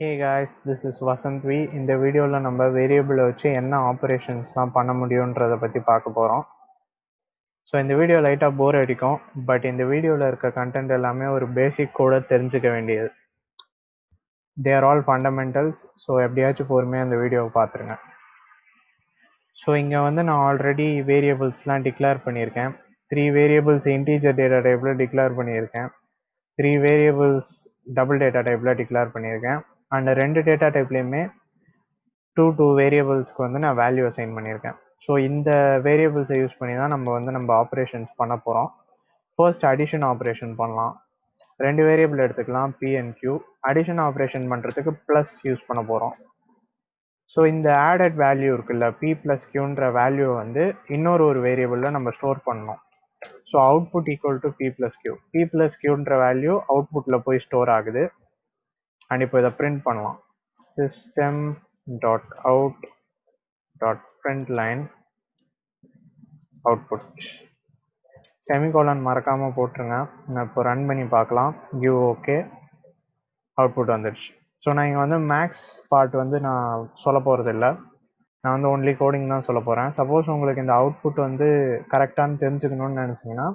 Hey guys, this is Vasant V. இந்த வீடியோவில் நம்ம வேரியபிளை வச்சு என்ன ஆப்ரேஷன்ஸ்லாம் பண்ண முடியுன்றதை பற்றி பார்க்க போகிறோம். ஸோ இந்த வீடியோ லைட்டாக போர் அடிக்கும், பட் இந்த வீடியோவில் இருக்க கண்டென்ட் எல்லாமே ஒரு பேசிக் கூட தெரிஞ்சுக்க வேண்டியது. They are all fundamentals. So எப்படியாச்சும் பொறுமையாக இந்த வீடியோவை பார்த்துருங்க. ஸோ இங்கே வந்து நான் ஆல்ரெடி வேரியபிள்ஸ்லாம் டிக்ளேர் பண்ணியிருக்கேன். 3 வேரியபிள்ஸ் இன்டீஜர் டேட்டா டைப்பில் டிக்ளேர் பண்ணியிருக்கேன். 3 வேரியபிள்ஸ் டபுள் டேட்டா டைப்பில் டிக்ளேர் பண்ணியிருக்கேன். அண்ட் 2 டேட்டா டைப்லேயுமே டூ வேரியபிள்ஸ்க்கு வந்து நான் வேல்யூ அசைன் பண்ணியிருக்கேன். ஸோ இந்த வேரியபிள்ஸை யூஸ் பண்ணி தான் நம்ம ஆப்ரேஷன்ஸ் பண்ண போகிறோம். ஃபர்ஸ்ட் அடிஷன் ஆப்ரேஷன் பண்ணலாம். 2 வேரியபிள் எடுத்துக்கலாம், P and Q. Addition operation பண்ணுறதுக்கு ப்ளஸ் யூஸ் பண்ண போகிறோம். ஸோ இந்த ஆடட் வேல்யூ இருக்குல்ல, பி ப்ளஸ் கியூன்ற வேல்யூ வந்து இன்னொரு வேரியபிளில் நம்ம ஸ்டோர் பண்ணணும். So output equal to P plus Q. P plus கியூன்ற வேல்யூ அவுட்புட்டில் போய் ஸ்டோர் ஆகுது. அண்ட் இப்போ இதை பிரிண்ட் பண்ணலாம். System dot out dot println output. Semicolon மறக்காமல் போட்டுருங்க. நான் இப்போ ரன் பண்ணி பார்க்கலாம். கிவ் ஓகே, அவுட்புட் வந்துடுச்சு. ஸோ நான் இங்கே வந்து மேக்ஸ் பார்ட் வந்து நான் சொல்ல போகிறது இல்லை, நான் வந்து ஒன்லி கோடிங் தான் சொல்ல போகிறேன். சப்போஸ் உங்களுக்கு இந்த அவுட்புட் வந்து கரெக்டானு தெரிஞ்சுக்கணுன்னு நினச்சிங்கன்னா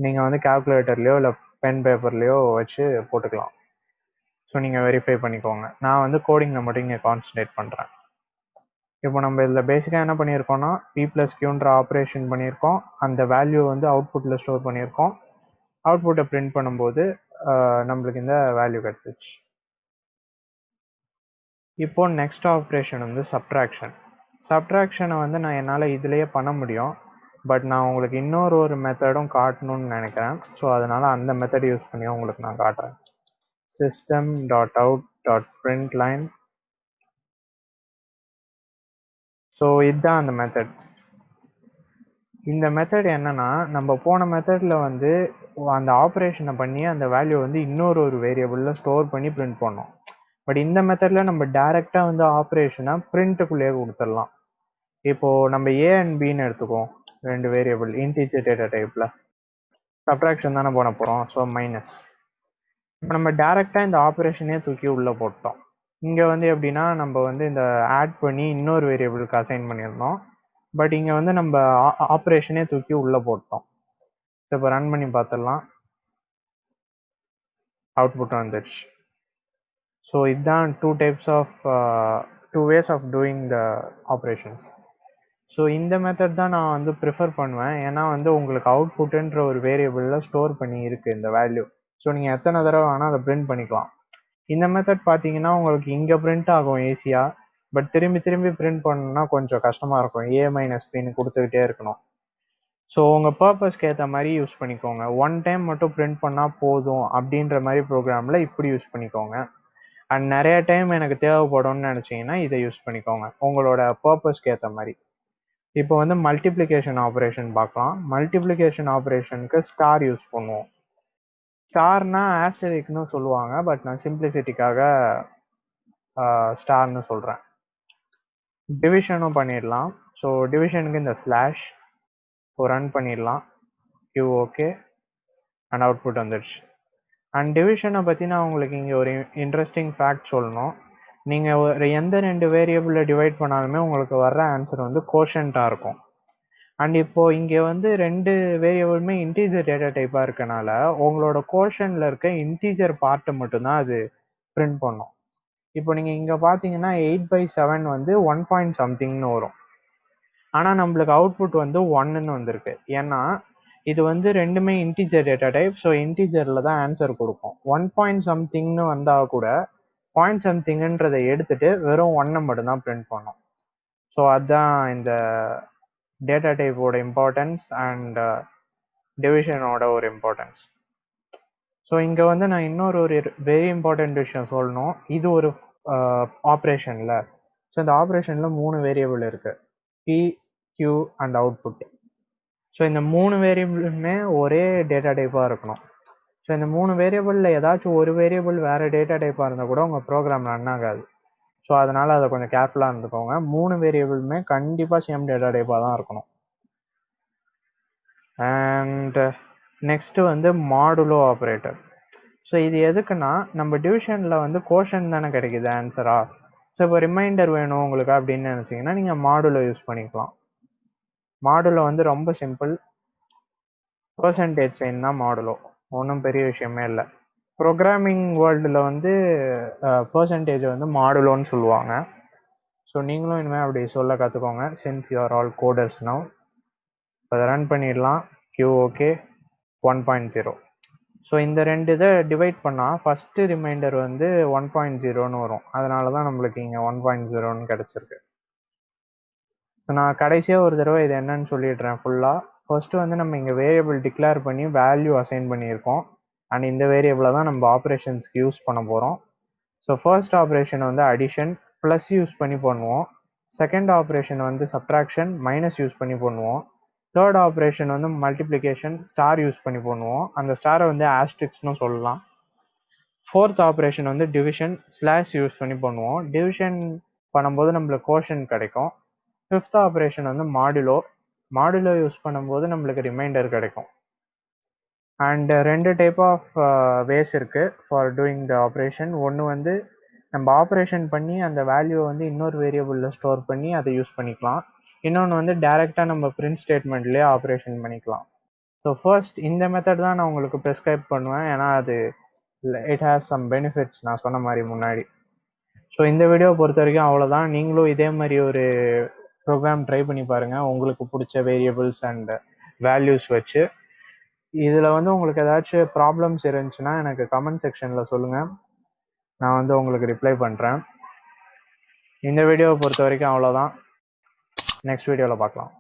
நீங்கள் வந்து கால்குலேட்டர்லேயோ இல்லை பென் பேப்பர்லேயோ வச்சு போட்டுக்கலாம். ஸோ நீங்கள் வெரிஃபை பண்ணிக்கோங்க. நான் வந்து கோடிங்கில் மட்டும் இங்கே கான்சன்ட்ரேட் பண்ணுறேன். இப்போ நம்ம இதில் பேசிக்காக என்ன பண்ணியிருக்கோம்னா, பி ப்ளஸ் கியூன்ற ஆப்ரேஷன் பண்ணியிருக்கோம். அந்த வேல்யூ வந்து அவுட்புட்டில் ஸ்டோர் பண்ணியிருக்கோம். அவுட்புட்டை பிரிண்ட் பண்ணும்போது நம்மளுக்கு இந்த வேல்யூ கிடச்சிச்சு. இப்போ நெக்ஸ்ட் ஆப்ரேஷன் வந்து சப்ட்ராக்ஷன். சப்ட்ராக்ஷனை வந்து நான் என்னால் இதிலேயே பண்ண முடியும், பட் நான் உங்களுக்கு இன்னொரு மெத்தடும் காட்டணும்னு நினைக்கிறேன். ஸோ அதனால் அந்த மெத்தட் யூஸ் பண்ணி உங்களுக்கு நான் காட்டுறேன். System dot out dot println. So இதுதான் அந்த மெத்தட். இந்த மெத்தட் என்னன்னா, நம்ம போன மெத்தடில் வந்து அந்த ஆப்ரேஷனை பண்ணி அந்த வேல்யூ வந்து இன்னொரு வேரியபிளில் ஸ்டோர் பண்ணி பிரிண்ட் பண்ணோம். பட் இந்த மெத்தடில் நம்ம டைரெக்டாக வந்து ஆப்ரேஷனை பிரிண்ட்டுக்குள்ளேயே கொடுத்துடலாம். இப்போது நம்ம ஏ அண்ட் பின்னு எடுத்துக்குவோம், 2 வேரியபிள் இன்டீஜர் டேட்டா டைப்பில். சப்ட்ராக்ஷன் தானே பண்ண போகிறோம், ஸோ மைனஸ். இப்போ நம்ம டைரெக்டாக இந்த ஆப்ரேஷனே தூக்கி உள்ளே போட்டோம். இங்கே வந்து எப்படின்னா, நம்ம வந்து இந்த ஆட் பண்ணி இன்னொரு வேரியபிளுக்கு அசைன் பண்ணியிருந்தோம், பட் இங்கே வந்து நம்ம ஆப்ரேஷனே தூக்கி உள்ளே போட்டோம். இப்போ ரன் பண்ணி பார்த்துடலாம். அவுட்புட் வந்துடுச்சு. ஸோ இதுதான் two ways of doing the operations. So இந்த மெத்தட் தான் நான் வந்து ப்ரிஃபர் பண்ணுவேன். ஏன்னா வந்து உங்களுக்கு அவுட்புட்டுன்ற ஒரு வேரியபிளில் ஸ்டோர் பண்ணி இருக்குது இந்த வேல்யூ. ஸோ நீங்கள் எத்தனை தடவை வேணால் அதை பிரிண்ட் பண்ணிக்கலாம். இந்த மெத்தட் பார்த்தீங்கன்னா உங்களுக்கு இங்கே பிரிண்ட் ஆகும் ஈஸியாக, பட் திரும்பி பிரிண்ட் பண்ணணும்னா கொஞ்சம் கஷ்டமாக இருக்கும். ஏ மைனஸ் பின்னு கொடுத்துக்கிட்டே இருக்கணும். ஸோ உங்கள் பர்பஸ்க்கு ஏற்ற மாதிரி யூஸ் பண்ணிக்கோங்க. ஒன் டைம் மட்டும் பிரிண்ட் பண்ணால் போதும் அப்படின்ற மாதிரி ப்ரோக்ராமில் இப்படி யூஸ் பண்ணிக்கோங்க. அண்ட் நிறைய டைம் எனக்கு தேவைப்படும்னு நினச்சிங்கன்னா இதை யூஸ் பண்ணிக்கோங்க, உங்களோட பர்பஸ்க்கு ஏற்ற மாதிரி. இப்போ வந்து மல்டிப்ளிகேஷன் ஆப்ரேஷன் பார்க்கலாம். மல்டிப்ளிகேஷன் ஆப்ரேஷனுக்கு ஸ்டார் யூஸ் பண்ணுவோம். ஸ்டார்னா ஆஸ்டரிக்னு சொல்லுவாங்க, பட் நான் சிம்பிளிசிட்டிக்காக ஸ்டார்னு சொல்கிறேன். டிவிஷனும் பண்ணிடலாம். ஸோ டிவிஷனுக்கு இந்த ஸ்லாஷ் ரன் பண்ணிடலாம். கியூ ஓகே, அண்ட் அவுட்புட் வந்துடுச்சு. அண்ட் டிவிஷனை பற்றி நான் உங்களுக்கு இங்கே ஒரு இன்ட்ரெஸ்டிங் ஃபேக்ட் சொல்லணும். நீங்கள் ஒரு எந்த 2 வேரியபிளை டிவைட் பண்ணாலுமே உங்களுக்கு வர்ற ஆன்சர் வந்து கோஷன்ட்டாக இருக்கும். அண்ட் இப்போது இங்கே வந்து 2 வேரியபிளுமே இன்டீஜர் டேட்டா டைப்பாக இருக்கனால உங்களோட கோஷனில் இருக்க இன்டீஜர் பார்ட்டை மட்டும்தான் அது பிரிண்ட் பண்ணும். இப்போ நீங்கள் இங்கே பார்த்தீங்கன்னா 8/7 வந்து 1 பாயிண்ட் சம்திங்னு வரும். ஆனால் நம்மளுக்கு அவுட்புட் வந்து 1ன்னு வந்திருக்கு. ஏன்னா இது வந்து ரெண்டுமே இன்டீஜர் டேட்டா டைப். ஸோ இன்டீஜரில் தான் ஆன்சர் கொடுக்கும். 1 பாயிண்ட் சம்திங்னு வந்தால் கூட பாயிண்ட் சம்திங்ன்றதை எடுத்துட்டு வெறும் 1 மட்டும்தான் பிரிண்ட் பண்ணும். ஸோ அதுதான் இந்த டேட்டா டைப்போட இம்பார்ட்டன்ஸ் அண்ட் டிவிஷனோட ஒரு இம்பார்ட்டன்ஸ். ஸோ இங்கே வந்து நான் இன்னொரு வெரி இம்பார்ட்டன்ட் விஷயம் சொல்லணும். இது ஒரு ஆப்ரேஷனில், ஸோ இந்த ஆப்ரேஷனில் 3 வேரியபிள் இருக்குது, P, Q and output. So இந்த 3 வேரியபிளுமே ஒரே டேட்டா டைப்பாக இருக்கணும். ஸோ இந்த 3 வேரியபிளில் ஏதாச்சும் ஒரு வேரியபிள் வேறு டேட்டா டைப்பாக இருந்தால் கூட உங்கள் ப்ரோக்ராம் ரன் ஆகாது. ஸோ அதனால் அதை கொஞ்சம் கேர்ஃபுல்லாக இருந்துக்கோங்க. 3 வேரியபிளுமே கண்டிப்பாக சேம் டேட்டா டைப்பாக தான் இருக்கணும். அண்ட் நெக்ஸ்ட்டு வந்து மாடுலோ ஆப்ரேட்டர். ஸோ இது எதுக்குன்னா நம்ம டிவிஷனில் வந்து கோஷன் தானே கிடைக்குது ஆன்சரா. ஸோ இப்போ ரிமைண்டர் வேணும் உங்களுக்கு அப்படின்னு நினச்சிங்கன்னா நீங்கள் மாடுலோ யூஸ் பண்ணிக்கலாம். மாடுலோ வந்து ரொம்ப சிம்பிள், பர்சன்டேஜ் சைன் தான் மாடுலோ, ஒன்றும் பெரிய விஷயமே இல்லை. ப்ரோக்ராமிங் வேர்ல்டில் வந்து பர்சன்டேஜ் வந்து மாடுலோன்னு சொல்லுவாங்க. ஸோ நீங்களும் இனிமேல் அப்படி சொல்ல கற்றுக்கோங்க, since you are all coders now. அதை ரன் பண்ணிடலாம். QOK 1.0. ஸோ இந்த ரெண்டு இதை டிவைட் பண்ணால் ஃபஸ்ட்டு ரிமைண்டர் வந்து 1.0ன்னு வரும். அதனால தான் நம்மளுக்கு இங்கே 1.0ன்னு கிடச்சிருக்கு. ஸோ நான் கடைசியாக ஒரு தடவை இது என்னன்னு சொல்லிடுறேன் ஃபுல்லாக. ஃபர்ஸ்ட்டு வந்து நம்ம இங்கே வேரியபிள் டிக்ளேர் பண்ணி வேல்யூ அசைன் பண்ணியிருக்கோம். அண்ட் இந்த வேரியபிளை தான் நம்ம ஆப்ரேஷன்ஸ்க்கு யூஸ் பண்ண போகிறோம். ஸோ ஃபர்ஸ்ட் ஆப்ரேஷன் வந்து அடிஷன் ப்ளஸ் யூஸ் பண்ணி பண்ணுவோம். செகண்ட் ஆப்ரேஷன் வந்து சப்ட்ராக்ஷன் மைனஸ் யூஸ் பண்ணி பண்ணுவோம். தேர்ட் ஆப்ரேஷன் வந்து மல்டிப்ளிகேஷன் ஸ்டார் யூஸ் பண்ணி பண்ணுவோம். அந்த ஸ்டாரை வந்து ஆஸ்ட்ரிக்ஸ்னு சொல்லலாம். ஃபோர்த் ஆப்ரேஷன் வந்து டிவிஷன் ஸ்லாஷ் யூஸ் பண்ணி பண்ணுவோம். டிவிஷன் பண்ணும்போது நம்மளுக்கு கோஷன் கிடைக்கும். ஃபிஃப்த் ஆப்ரேஷன் வந்து மாடுலோ. மாடுலோ யூஸ் பண்ணும்போது நம்மளுக்கு ரிமைண்டர் கிடைக்கும். அண்ட் ரெண்டு டைப் ஆஃப் வேஸ் இருக்குது ஃபார் டூயிங் த ஆப்ரேஷன். ஒன்று வந்து நம்ம ஆப்ரேஷன் பண்ணி அந்த வேல்யூவை வந்து இன்னொரு வேரியபிளில் ஸ்டோர் பண்ணி அதை யூஸ் பண்ணிக்கலாம். இன்னொன்று வந்து டைரெக்டாக நம்ம பிரிண்ட் ஸ்டேட்மெண்ட்லேயே ஆப்ரேஷன் பண்ணிக்கலாம். ஸோ ஃபர்ஸ்ட் இந்த மெத்தட் தான் நான் உங்களுக்கு ப்ரிஸ்கிரைப் பண்ணுவேன், ஏன்னா அது இட் ஹேஸ் சம் பெனிஃபிட்ஸ் நான் சொன்ன மாதிரி முன்னாடி. ஸோ இந்த வீடியோவை பொறுத்த வரைக்கும் அவ்வளோதான். நீங்களும் இதே மாதிரி ஒரு ப்ரோக்ராம் ட்ரை பண்ணி பாருங்கள் உங்களுக்கு பிடிச்ச வேரியபிள்ஸ் அண்ட் வேல்யூஸ் வச்சு. இதில் வந்து உங்களுக்கு ஏதாச்சும் ப்ராப்ளம்ஸ் இருந்துச்சுன்னா எனக்கு கமெண்ட் செக்ஷனில் சொல்லுங்கள், நான் வந்து உங்களுக்கு ரிப்ளை பண்ணுறேன். இந்த வீடியோவை பொறுத்த வரைக்கும் அவ்வளோதான். நெக்ஸ்ட் வீடியோவில் பார்க்கலாம்.